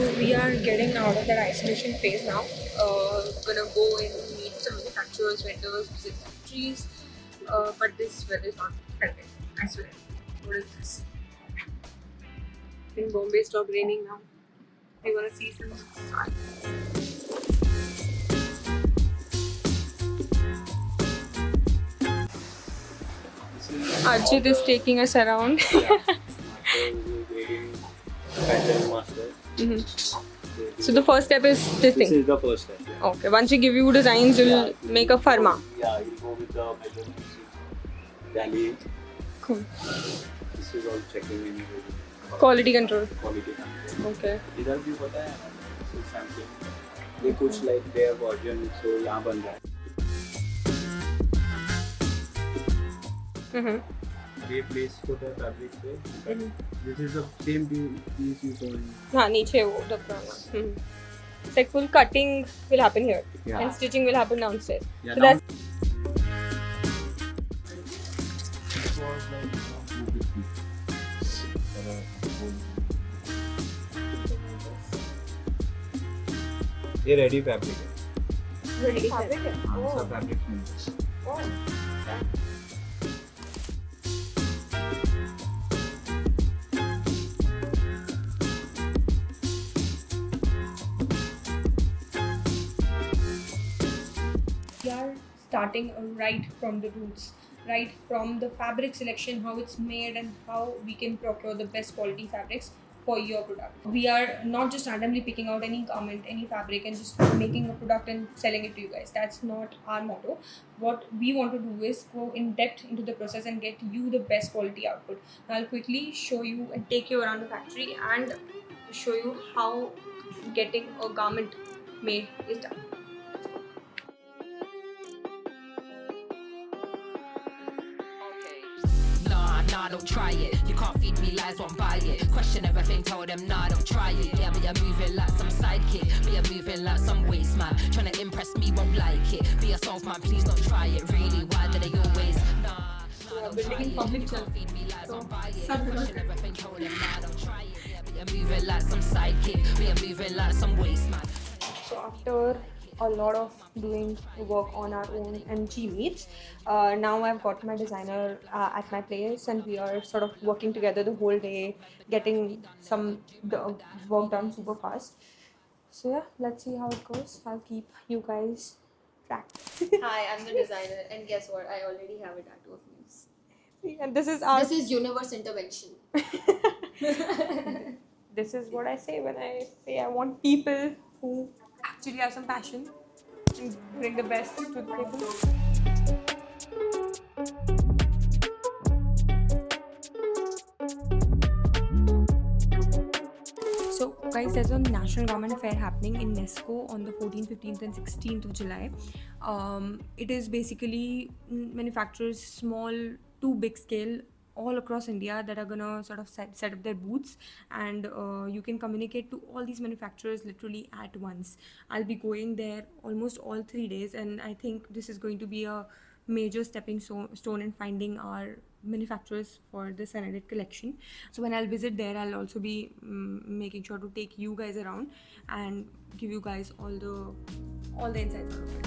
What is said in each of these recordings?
We are getting out of that isolation phase now. Gonna go and meet some manufacturers, vendors, visit factories. But this weather is not helping. I swear. What is this? In Bombay, stop raining now. We wanna see some sun. Ajit is taking us around. So the first step is this This thing. is the first step. Yeah. Okay. Once we give you designs, you'll make a pharma. Yeah, you'll go with the measurements. Tally. Cool. This is all checking in Quality control. quality control. Okay. इधर भी पता है sampling ये कुछ like there version so यहाँ बन रहा है ये प्लेस को है फैब्रिक पे this is the same piece you saw हाँ नीचे वो the It's like full cutting will happen here and stitching will happen downstairs. Yeah, So that's ये रेडी फैब्रिक है really fabric. सब फैब्रिक मिलता है We are starting right from the roots, right from the fabric selection, how it's made and how we can procure the best quality fabrics for your product. We are not just randomly picking out any garment, any fabric and just making a product and selling it to you guys. That's not our motto. What we want to do is go in depth into the process and get you the best quality output. I'll quickly show you and take you around the factory and show you how getting a garment made is done. Nah, don't try it. You can't feed me lies, won't buy it. Question everything, tell them nah, don't try it. Yeah, but you're moving like some sidekick. But you're moving like some waste man. Trying to impress me, won't like it. Be yourself, man, please don't try it. Really, why do they always? Nah, don't building try in it. public You channel. can't feed me lies, So, won't buy it. something Question everything, tell them nah, don't try it. Yeah, but you're moving like some sidekick. But you're moving like some waste man. So after a lot of doing work on our own MG meets, now I've got my designer at my place and we are sort of working together the whole day, getting some work done super fast. So yeah, let's see how it goes. I'll keep you guys tracked. Hi, I'm the designer, and guess what? I already have a tattoo of Muse. And this is our. This is universe intervention. This is what I say when I say I want people who actually have some passion and bring the best to the table. So guys, there's a National Garment Fair happening in Nesco on the 14th, 15th and 16th of July. It is basically manufacturers small to big scale all across India that are gonna sort of set up their booths, and you can communicate to all these manufacturers literally at once. I'll be going there almost all 3 days, and I think this is going to be a major stepping stone in finding our manufacturers for the Senedit collection. So when I'll visit there, I'll also be making sure to take you guys around and give you guys all the insights out of it.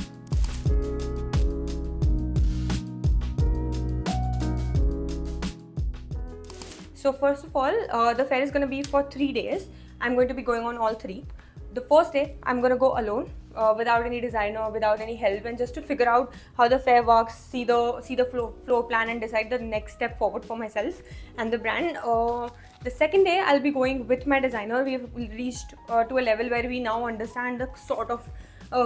So first of all, the fair is going to be for 3 days. I'm going to be going on all 3. The first day, I'm going to go alone, without any designer, without any help, and just to figure out how the fair works, see the floor plan, and decide the next step forward for myself and the brand. The second day, I'll be going with my designer. We've reached to a level where we now understand the sort of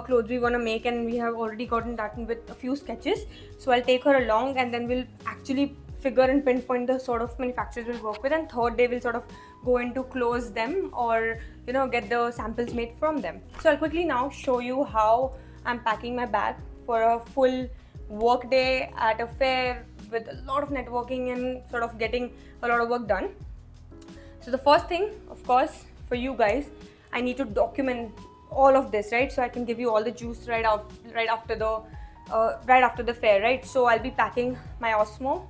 clothes we want to make, and we have already gotten that with a few sketches. So I'll take her along, and then we'll actually figure and pinpoint the sort of manufacturers we'll work with, and third day we'll sort of go into close them or get the samples made from them. So I'll quickly now show you how I'm packing my bag for a full work day at a fair with a lot of networking and sort of getting a lot of work done. So the first thing, of course, for you guys, I need to document all of this, right? So I can give you all the juice right after the fair, right? So I'll be packing my Osmo.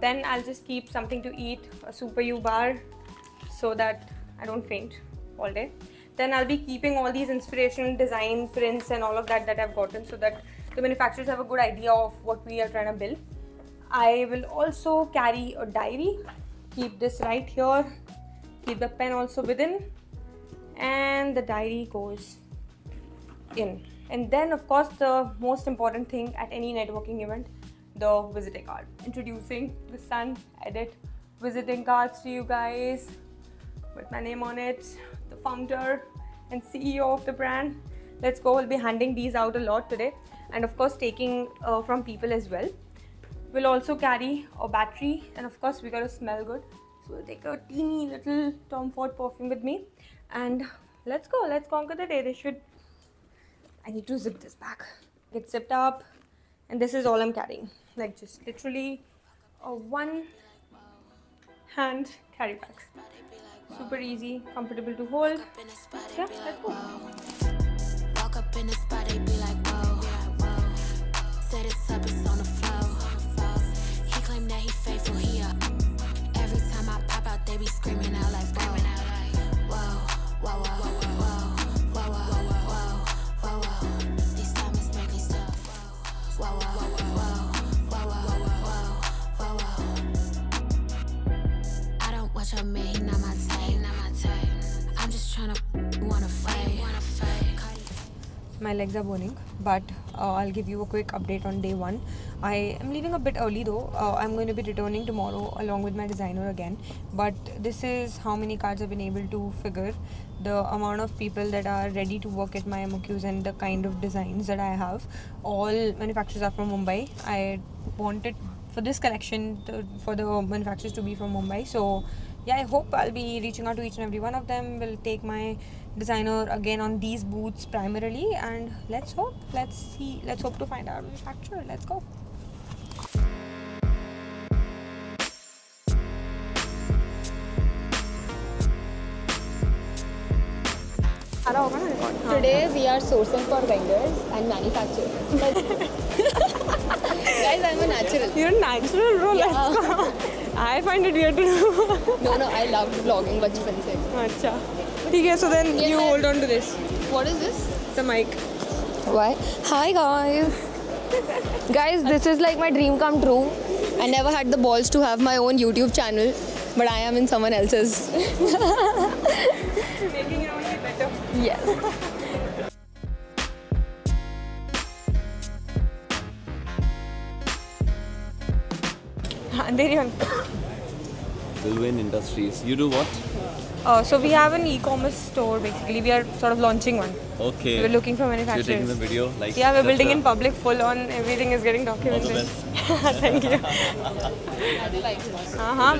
Then I'll just keep something to eat, a Super U bar, so that I don't faint all day. Then I'll be keeping all these inspirational design prints and all of that I've gotten, so that the manufacturers have a good idea of what we are trying to build. I will also carry a diary. Keep this right here. Keep the pen also within. And the diary goes in. And then of course the most important thing at any networking event, the visiting card. Introducing the Sun Edit visiting cards to you guys with my name on it, the founder and CEO of the brand. Let's go. We'll be handing these out a lot today, and of course taking from people as well. We'll also carry a battery, and of course we gotta smell good, so we'll take a teeny little Tom Ford perfume with me, and let's go. Let's conquer the day. I need to zip this back. Get zipped up, and this is all I'm carrying. Like just literally a one hand carry bag. Super easy, comfortable to hold. Yeah, let's go. Walk up in the spot, they be like, whoa. Set it up, it's on the floor. He claimed that he faithful, he up. Every time I pop out, they be screaming out like, whoa. Whoa, whoa, whoa, whoa, whoa, whoa, whoa, whoa. These diamonds make me stop. Whoa, whoa, whoa, whoa, whoa, whoa, whoa. I don't watch your man, he not my type. I'm just tryna wanna fight. My legs are burning, but I'll give you a quick update on day one. I am leaving a bit early though. I'm going to be returning tomorrow along with my designer again. But this is how many cards I've been able to figure. The amount of people that are ready to work at my MOQs and the kind of designs that I have. All manufacturers are from Mumbai. I wanted for this collection for the manufacturers to be from Mumbai. So yeah, I hope I'll be reaching out to each and every one of them. Will take my designer again on these booths primarily, and let's hope to find our manufacturer. Let's go. Today we are sourcing for vendors and manufacturers. Guys, I'm a natural. You're natural, bro. Let's go. I find it weird to do. No, I loved vlogging bachpan se. Acha. Okay, so then you hold on to this. What is this? It's a mic. Why? Hi guys. Guys, this is like my dream come true. I never had the balls to have my own YouTube channel, but I am in someone else's. Making it only better. Yes. Andheri on. Bilwin Industries. You do what? So we have an e-commerce store basically. We are sort of launching one. Okay. We're looking for So you're manufacturers. taking the video? Like Yeah, we're just building a- in public, full on. Everything is getting documented. best. Thank you.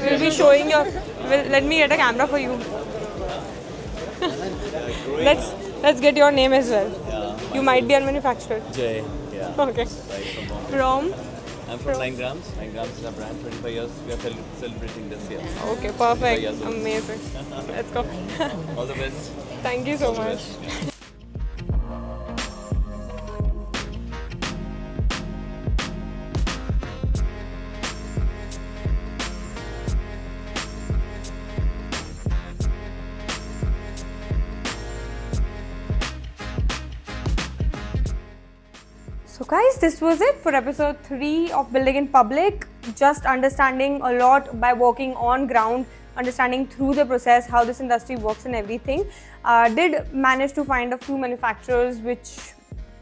We'll be showing your. Let me get a camera for you. Let's get your name as well. Yeah. You might be a manufacturer. Jay. Yeah. Okay. Right from Bombay. From. I'm from 9 grams. 9 grams is our brand. 25 years. We are celebrating this year. Okay, perfect. years old. Amazing. Let's go. All the best. Thank you so All the much. best. So guys, this was it for episode 3 of Building in Public. Just understanding a lot by working on ground, understanding through the process how this industry works and everything. Did manage to find a few manufacturers which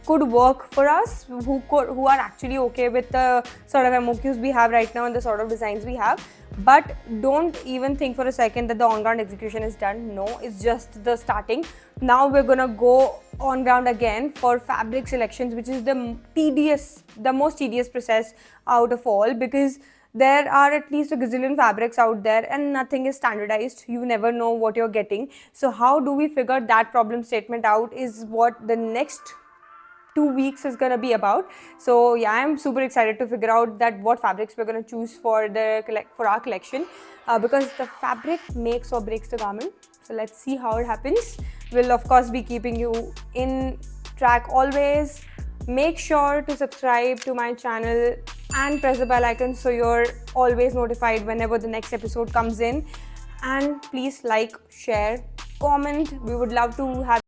could work for us, who are actually okay with the sort of MOQs we have right now and the sort of designs we have. But don't even think for a second that the on-ground execution is done. No, it's just the starting. Now we're gonna go on ground again for fabric selections, which is the most tedious process out of all, because there are at least a gazillion fabrics out there and nothing is standardized. You never know what you're getting. So how do we figure that problem statement out is what the next 2 weeks is going to be about. So yeah, I'm super excited to figure out that what fabrics we're going to choose for our collection, because the fabric makes or breaks the garment. So let's see how it happens. We'll of course be keeping you in track always. Make sure to subscribe to my channel and press the bell icon so you're always notified whenever the next episode comes in. And please like, share comment. We would love to have